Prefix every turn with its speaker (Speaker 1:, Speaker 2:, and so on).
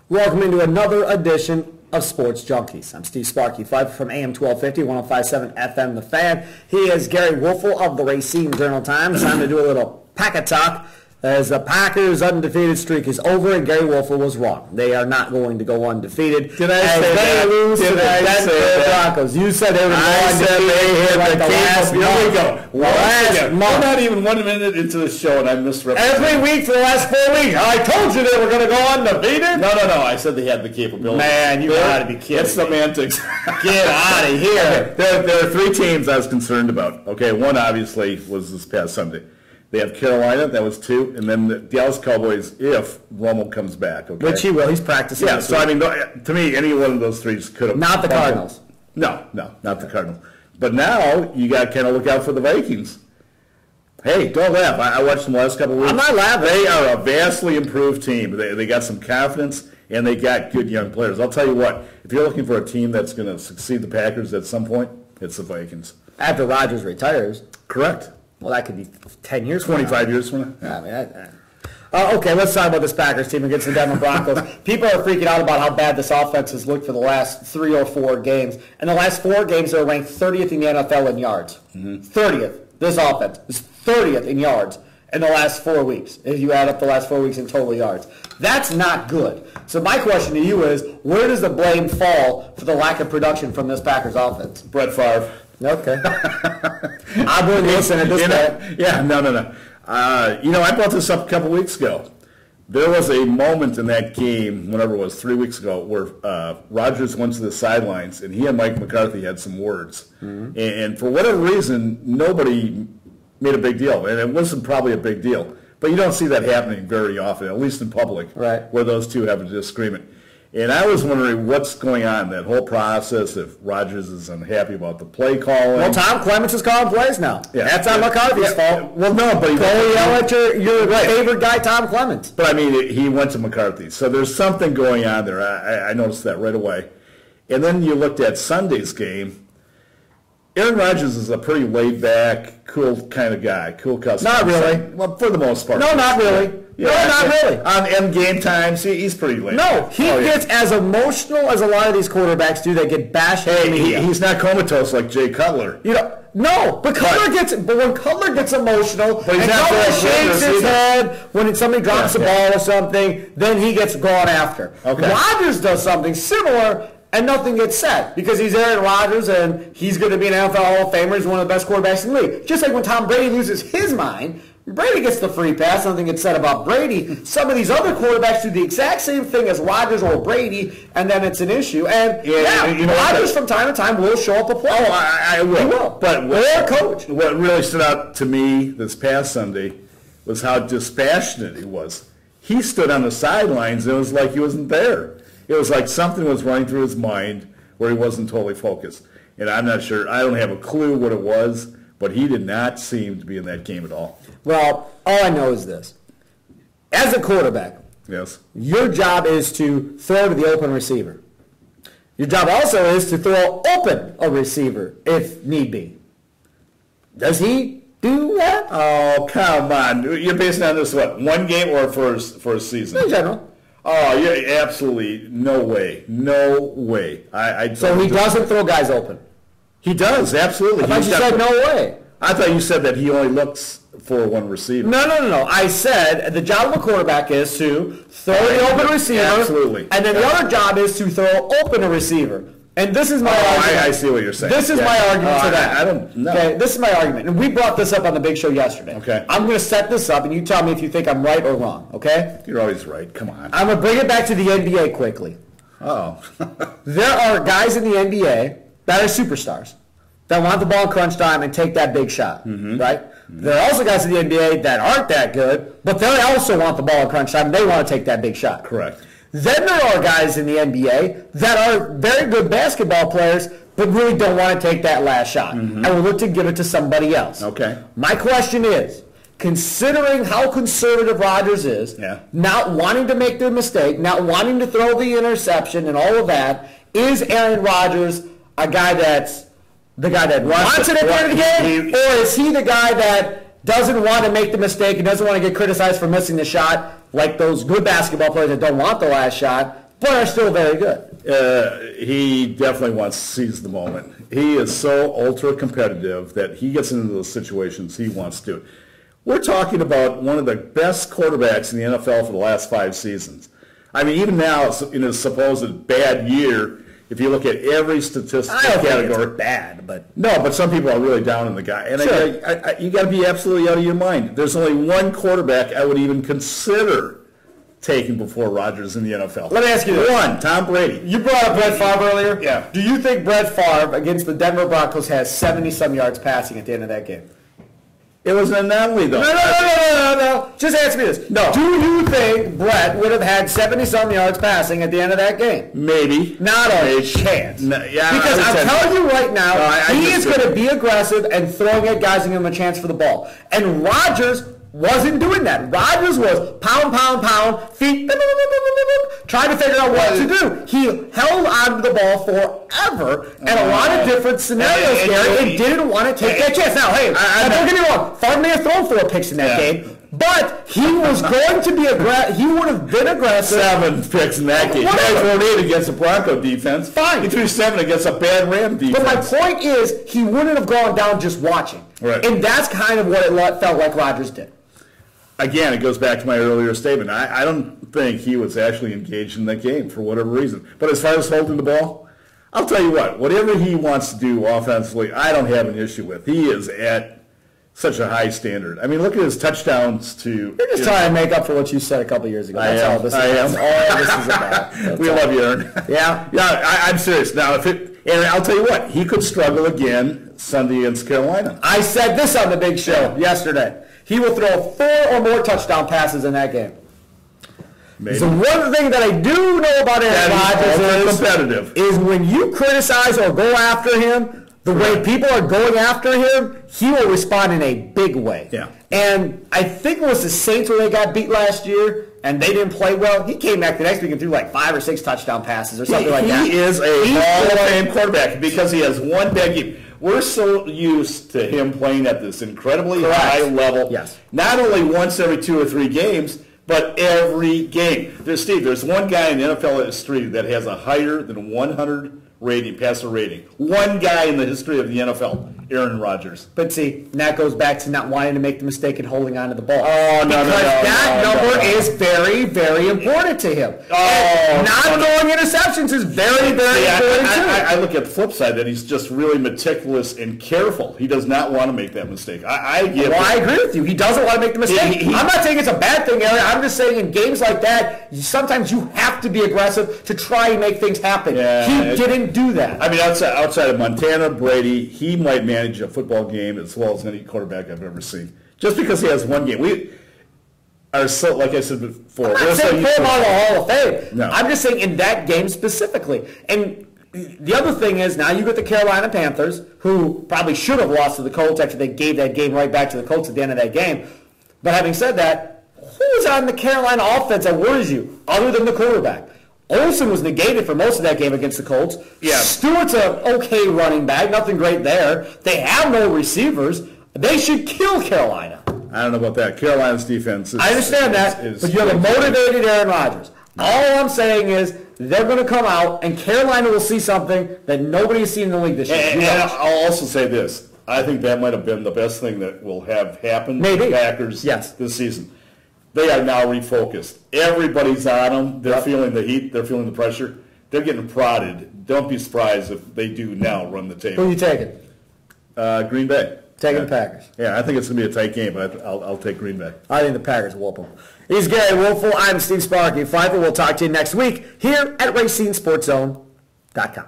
Speaker 1: Welcome into another edition of Sports Junkies. I'm Steve Sparky, Fifer from AM 1250, 105.7 FM The Fan. He is Gery Woelfel of the Racine Journal-Times. Time to do a little packet talk. As the Packers' undefeated streak is over, and Gery Woelfel was wrong. They are not going to go undefeated.
Speaker 2: Did I say that?
Speaker 1: They lose to the Denver Broncos. You said they were going to go undefeated like the last month.
Speaker 2: Here we go. Last month. We're not even 1 minute into the show, and I misrepresented.
Speaker 1: Every week for the last 4 weeks, I told you they were going to go undefeated.
Speaker 2: No. I said they had the capability.
Speaker 1: Man, you got to be kidding.
Speaker 2: It's semantics.
Speaker 1: Get out of here.
Speaker 2: There are 3 teams I was concerned about. Okay, one obviously was this past Sunday. They have Carolina, that was 2, and then the Dallas Cowboys if Romo comes back. Okay?
Speaker 1: Which he will. He's practicing.
Speaker 2: Yeah, so I mean, to me, any one of those 3 could have.
Speaker 1: Not the Cardinals.
Speaker 2: No, not the Cardinals. But now you got to kind of look out for the Vikings. Hey, don't laugh. I watched them the last couple of weeks.
Speaker 1: I'm not laughing.
Speaker 2: They are a vastly improved team. They got some confidence, and they got good young players. I'll tell you what, if you're looking for a team that's going to succeed the Packers at some point, it's the Vikings.
Speaker 1: After Rodgers retires.
Speaker 2: Correct.
Speaker 1: Well, that could be 10 years
Speaker 2: 25 years from now.
Speaker 1: Okay, let's talk about this Packers team against the Denver Broncos. People are freaking out about how bad this offense has looked for the last 3 or 4 games. And the last 4 games, they're ranked 30th in the NFL in yards. 30th. This offense is 30th in yards in the last 4 weeks, if you add up the last 4 weeks in total yards. That's not good. So my question to you is, where does the blame fall for the lack of production from this Packers offense?
Speaker 2: Brett Favre.
Speaker 1: Okay. I wouldn't listen at this point.
Speaker 2: Yeah, no. I brought this up a couple weeks ago. There was a moment in that game, whenever it was, 3 weeks ago, where Rodgers went to the sidelines, and he and Mike McCarthy had some words. And for whatever reason, nobody made a big deal. And it wasn't probably a big deal. But you don't see that happening very often, at least in public,
Speaker 1: right,
Speaker 2: where those two have a disagreement. And I was wondering what's going on, that whole process, if Rodgers is unhappy about the play calling.
Speaker 1: Well, Tom Clements is calling plays now.
Speaker 2: Yeah.
Speaker 1: That's not McCarthy's fault.
Speaker 2: Well, no, but
Speaker 1: go yell at your favorite guy, Tom Clements.
Speaker 2: But, I mean, he went to McCarthy. So there's something going on there. I noticed that right away. And then you looked at Sunday's game. Aaron Rodgers is a pretty laid-back, cool kind of guy, cool customer.
Speaker 1: Not really.
Speaker 2: Well, for the most part.
Speaker 1: No, not really.
Speaker 2: Yeah,
Speaker 1: no, not really.
Speaker 2: On end game times, he's pretty laid.
Speaker 1: No, he gets as emotional as a lot of these quarterbacks do. They get bashed.
Speaker 2: He's not comatose like Jay Cutler.
Speaker 1: No, but when Cutler gets emotional,
Speaker 2: and
Speaker 1: Cutler shakes his head when somebody drops the ball or something, then he gets gone after.
Speaker 2: Okay.
Speaker 1: Rodgers does something similar, and nothing gets said because he's Aaron Rodgers and he's going to be an NFL Hall of Famer. He's one of the best quarterbacks in the league. Just like when Tom Brady loses his mind, Brady gets the free pass. Nothing gets said about Brady. Some of these other quarterbacks do the exact same thing as Rodgers or Brady, and then it's an issue. And Rodgers from time to time will show up a play.
Speaker 2: Oh, I will.
Speaker 1: He will.
Speaker 2: But
Speaker 1: or coach.
Speaker 2: What really stood out to me this past Sunday was how dispassionate he was. He stood on the sidelines, and it was like he wasn't there. It was like something was running through his mind where he wasn't totally focused. And I'm not sure. I don't have a clue what it was, but he did not seem to be in that game at all.
Speaker 1: Well, all I know is this. As a quarterback,
Speaker 2: yes,
Speaker 1: your job is to throw to the open receiver. Your job also is to throw open a receiver if need be. Does he do that?
Speaker 2: Oh, come on. You're basing on this, what, 1 game or for a season?
Speaker 1: In general.
Speaker 2: Oh, yeah, absolutely. No way. No way.
Speaker 1: So he doesn't throw guys open?
Speaker 2: He does, absolutely.
Speaker 1: I thought you said no way.
Speaker 2: I thought you said that he only looks for one receiver.
Speaker 1: No. I said the job of a quarterback is to throw the open receiver.
Speaker 2: Absolutely.
Speaker 1: And then the other job is to throw open a receiver. And this is my argument.
Speaker 2: I see what you're saying.
Speaker 1: This is my argument to that.
Speaker 2: I don't know.
Speaker 1: Okay, this is my argument. And we brought this up on the big show yesterday.
Speaker 2: Okay.
Speaker 1: I'm going to set this up, and you tell me if you think I'm right or wrong, okay?
Speaker 2: You're always right. Come on.
Speaker 1: I'm going to bring it back to the NBA quickly.
Speaker 2: Oh.
Speaker 1: There are guys in the NBA that are superstars that want the ball in crunch time and take that big shot, right? There are also guys in the NBA that aren't that good, but they also want the ball in crunch time and they want to take that big shot.
Speaker 2: Correct.
Speaker 1: Then there are guys in the NBA that are very good basketball players but really don't want to take that last shot and will look to give it to somebody else.
Speaker 2: Okay.
Speaker 1: My question is, considering how conservative Rodgers is, not wanting to make the mistake, not wanting to throw the interception and all of that, is Aaron Rodgers a guy that's the guy that wants it at the end of the game, or is he the guy that doesn't want to make the mistake and doesn't want to get criticized for missing the shot like those good basketball players that don't want the last shot but are still very good.
Speaker 2: He definitely wants to seize the moment. He is so ultra-competitive that he gets into those situations he wants to. We're talking about one of the best quarterbacks in the NFL for the last 5 seasons. I mean, even now, in his supposed bad year, if you look at every statistical category,
Speaker 1: it's bad, but
Speaker 2: no, but some people are really down on the guy, and
Speaker 1: sure.
Speaker 2: you got to be absolutely out of your mind. There's only one quarterback I would even consider taking before Rodgers in the NFL.
Speaker 1: Let me ask you this.
Speaker 2: One, Tom Brady.
Speaker 1: You brought up Brett Favre earlier.
Speaker 2: Yeah.
Speaker 1: Do you think Brett Favre against the Denver Broncos has 70-some yards passing at the end of that game?
Speaker 2: It was an anomaly, though.
Speaker 1: No. Just answer me this.
Speaker 2: No.
Speaker 1: Do you think Brett would have had 70-some yards passing at the end of that game?
Speaker 2: Maybe.
Speaker 1: Not a chance.
Speaker 2: No, yeah,
Speaker 1: because I'm telling you right now, he is going to be aggressive and throwing at guys and giving them a chance for the ball. And Rodgers wasn't doing that. Rodgers was pound, feet, trying to figure out what to do. He held on to the ball forever in a lot of different scenarios, Gary, and didn't want to take that chance. Now, hey, don't get me wrong. Favre may have thrown 4 picks in that game, but he was going to be aggressive. He would have been aggressive.
Speaker 2: 7 picks in that game. He threw 8 against the Bronco defense.
Speaker 1: Fine.
Speaker 2: He threw 7 against a bad Ram defense.
Speaker 1: But my point is, he wouldn't have gone down just watching.
Speaker 2: Right.
Speaker 1: And that's kind of what it felt like Rodgers did.
Speaker 2: Again, it goes back to my earlier statement. I don't think he was actually engaged in that game for whatever reason. But as far as holding the ball, I'll tell you what, whatever he wants to do offensively, I don't have an issue with. He is at such a high standard. I mean, look at his touchdowns to...
Speaker 1: You're just trying to make up for what you said a couple years ago. That's all this is. That's all this is about.
Speaker 2: We love you, Aaron.
Speaker 1: Yeah?
Speaker 2: Yeah, I'm serious. Now, and I'll tell you what, he could struggle again Sunday against Carolina.
Speaker 1: I said this on the big show yesterday. He will throw 4 or more touchdown passes in that game.
Speaker 2: Maybe.
Speaker 1: So one thing that I do know about Aaron Rodgers is when you criticize or go after him, the way people are going after him, he will respond in a big way.
Speaker 2: Yeah.
Speaker 1: And I think it was the Saints when they got beat last year and they didn't play well. He came back the next week and threw like 5 or 6 touchdown passes or something like that.
Speaker 2: He is a Hall of Fame quarterback because he has one bad game. We're so used to him playing at this incredibly high level.
Speaker 1: Yes.
Speaker 2: Not only once every 2 or 3 games, but every game. There's one guy in the NFL history that has a higher than 100 passer rating. One guy in the history of the NFL, Aaron Rodgers.
Speaker 1: But see, that goes back to not wanting to make the mistake and holding on to the ball.
Speaker 2: Oh, no,
Speaker 1: because that number is very, very important to him. Not throwing interceptions is very, very important too.
Speaker 2: I look at the flip side that he's just really meticulous and careful. He does not want to make that mistake. I
Speaker 1: agree with you. He doesn't want to make the mistake. I'm not saying it's a bad thing, Aaron. I'm just saying in games like that, sometimes you have to be aggressive to try and make things happen. He didn't do that.
Speaker 2: I mean, outside of Montana, Brady, he might manage a football game as well as any quarterback I've ever seen. Just because he has one game. We are so, like I said before.
Speaker 1: I'm not saying put him on the Hall of Fame.
Speaker 2: No.
Speaker 1: I'm just saying in that game specifically. And the other thing is now you get the Carolina Panthers, who probably should have lost to the Colts after they gave that game right back to the Colts at the end of that game. But having said that, who's on the Carolina offense that worries you other than the quarterback? Olsen was negated for most of that game against the Colts.
Speaker 2: Yeah.
Speaker 1: Stewart's an okay running back, nothing great there. They have no receivers. They should kill Carolina.
Speaker 2: I don't know about that. Carolina's defense is...
Speaker 1: I understand that, but you have a motivated Aaron Rodgers. All I'm saying is they're going to come out, and Carolina will see something that nobody has seen in the league this year.
Speaker 2: And I'll also say this. I think that might have been the best thing that will have happened to the Packers this season. They are now refocused. Everybody's on them. They're feeling the heat. They're feeling the pressure. They're getting prodded. Don't be surprised if they do now run the table.
Speaker 1: Who are you taking?
Speaker 2: Green Bay.
Speaker 1: Taking the Packers.
Speaker 2: Yeah, I think it's going to be a tight game, but I'll take Green Bay.
Speaker 1: I think the Packers will whoop them. He's Gery Woelfel. I'm Steve Sparky. Fifer. We'll talk to you next week here at RacineSportsZone.com.